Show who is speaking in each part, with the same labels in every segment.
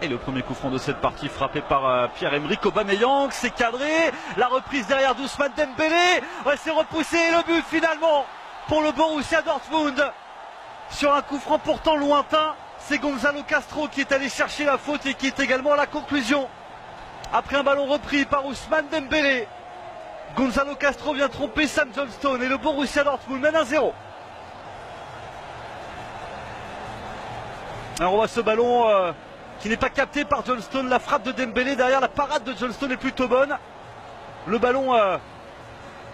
Speaker 1: Et le premier coup franc de cette partie frappé par Pierre-Emerick Aubameyang, c'est cadré, la reprise derrière d'Ousmane Dembélé, c'est repoussé et le but finalement pour le Borussia Dortmund. Sur un coup franc pourtant lointain, c'est Gonzalo Castro qui est allé chercher la faute et qui est également à la conclusion. Après un ballon repris par Ousmane Dembélé, Gonzalo Castro vient tromper Sam Johnstone et le Borussia Dortmund mène 1-0. Alors on voit ce ballon qui n'est pas capté par Johnstone, la frappe de Dembélé derrière, la parade de Johnstone est plutôt bonne. Le ballon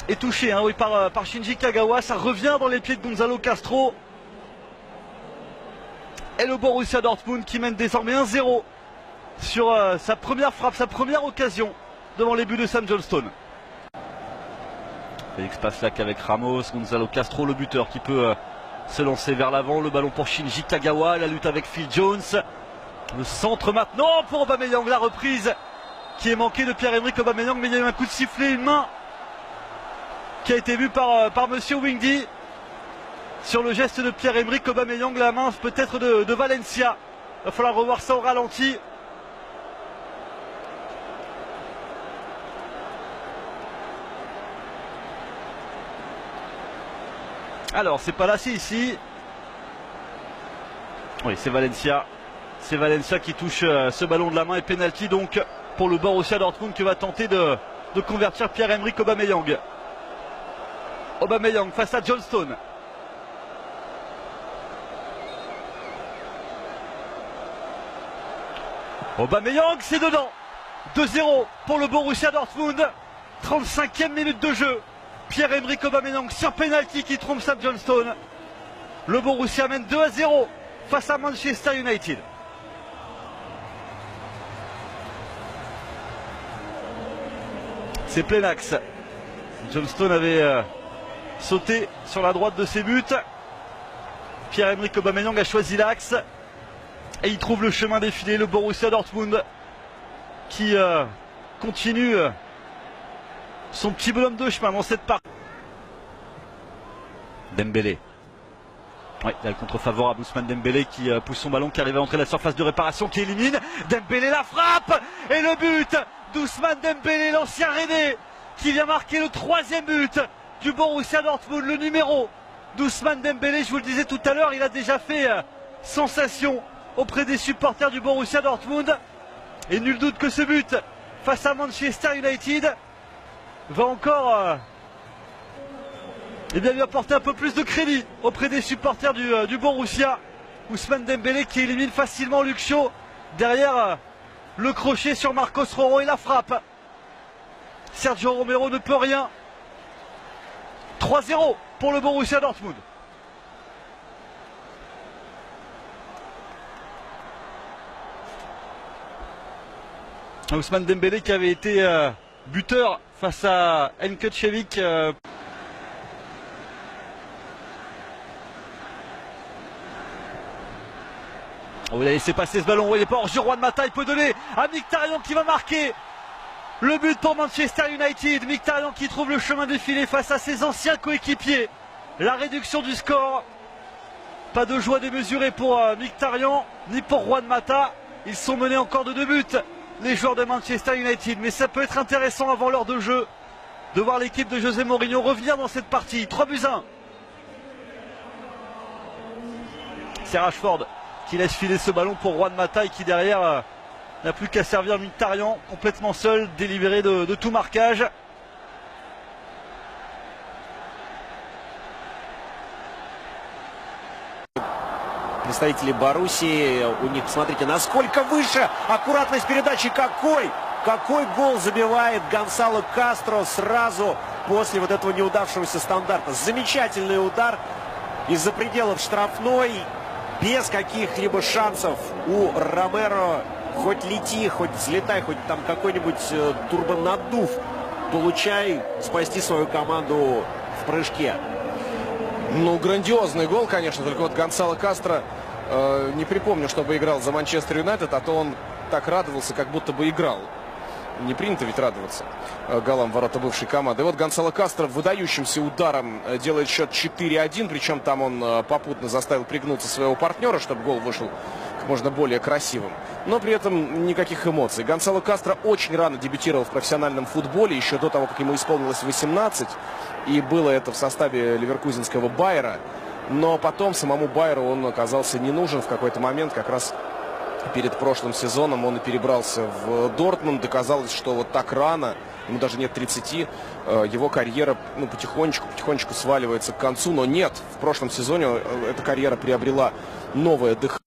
Speaker 1: est touché oui, par Shinji Kagawa, ça revient dans les pieds de Gonzalo Castro. Et le Borussia Dortmund qui mène désormais 1-0 sur sa première frappe, sa première occasion devant les buts de Sam Johnstone. Félix Passlack avec Ramos, Gonzalo Castro le buteur qui peut se lancer vers l'avant, le ballon pour Shinji Kagawa, la lutte avec Phil Jones. Le centre maintenant pour Aubameyang, la reprise qui est manquée de Pierre-Emerick Aubameyang, mais il y a eu un coup de sifflet, une main qui a été vue par Monsieur Wingdy sur le geste de Pierre-Emerick Aubameyang, la main peut-être de Valencia. Il va falloir revoir ça au ralenti. Alors c'est pas là, c'est ici. Oui, c'est Valencia. C'est Valencia qui touche ce ballon de la main et pénalty donc pour le Borussia Dortmund qui va tenter de convertir Pierre-Emerick Aubameyang. Aubameyang face à Johnstone. Aubameyang, c'est dedans. 2-0 pour le Borussia Dortmund. 35e minute de jeu. Pierre-Emerick Aubameyang sur pénalty qui trompe Sam Johnstone. Le Borussia mène 2-0 face à Manchester United. C'est plein axe. Johnstone avait sauté sur la droite de ses buts. Pierre-Emerick Aubameyang a choisi l'axe. Et il trouve le chemin défilé. Le Borussia Dortmund qui continue son petit bonhomme de chemin dans cette partie. Dembélé. Oui, il y a le contre favorable, Ousmane Dembélé qui pousse son ballon, qui arrive à entrer à la surface de réparation, qui élimine. Dembélé la frappe et le but d'Ousmane Dembélé, l'ancien Rennais, qui vient marquer le 3e but du Borussia Dortmund, le numéro d'Ousmane Dembélé. Je vous le disais tout à l'heure, il a déjà fait sensation auprès des supporters du Borussia Dortmund. Et nul doute que ce but face à Manchester United va encore lui apporter un peu plus de crédit auprès des supporters du Borussia. Ousmane Dembélé qui élimine facilement Luke Shaw derrière le crochet sur Marcos Rojo et la frappe. Sergio Romero ne peut rien. 3-0 pour le Borussia Dortmund. Ousmane Dembélé qui avait été buteur face à Nketchevik. Oh, il a laissé passer ce ballon, il est pas hors jeu. Juan Mata, il peut donner à Mkhitaryan qui va marquer le but pour Manchester United. Mkhitaryan qui trouve le chemin défilé face à ses anciens coéquipiers. La réduction du score. Pas de joie démesurée pour Mkhitaryan ni pour Juan Mata. Ils sont menés encore de 2 buts, les joueurs de Manchester United. Mais ça peut être intéressant avant l'heure de jeu de voir l'équipe de José Mourinho revenir dans cette partie. 3-1. C'est Rashford qui laisse filer ce ballon pour Juan Mata et qui derrière n'a plus qu'à servir Mkhitaryan complètement seul, délibéré de tout marquage.
Speaker 2: Представители Боруссии, у них, смотрите, насколько выше, аккуратность передачи, какой гол забивает Гонсало Кастро сразу после вот этого неудавшегося стандарта. Замечательный удар из-за пределов штрафной, без каких-либо шансов у Ромеро. Хоть лети, хоть взлетай, хоть там какой-нибудь турбонаддув, получай, спасти свою команду в прыжке.
Speaker 3: Ну, грандиозный гол, конечно, только вот Гонсало Кастро, не припомню, чтобы играл за Манчестер Юнайтед, а то он так радовался, как будто бы играл. Не принято ведь радоваться голам ворота бывшей команды. И вот Гонсало Кастро выдающимся ударом делает счет 4-1, причем там он попутно заставил пригнуться своего партнера, чтобы гол вышел как можно более красивым. но при этом никаких эмоций. Гонсало Кастро очень рано дебютировал в профессиональном футболе, еще до того, как ему исполнилось 18. И было это в составе ливеркузенского Байера. Но потом самому Байеру он оказался не нужен в какой-то момент. Как раз перед прошлым сезоном он и перебрался в Дортмунд. Доказалось, что вот так рано, ему даже нет 30, его карьера потихонечку сваливается к концу. Но нет, в прошлом сезоне эта карьера приобрела новое дыхание.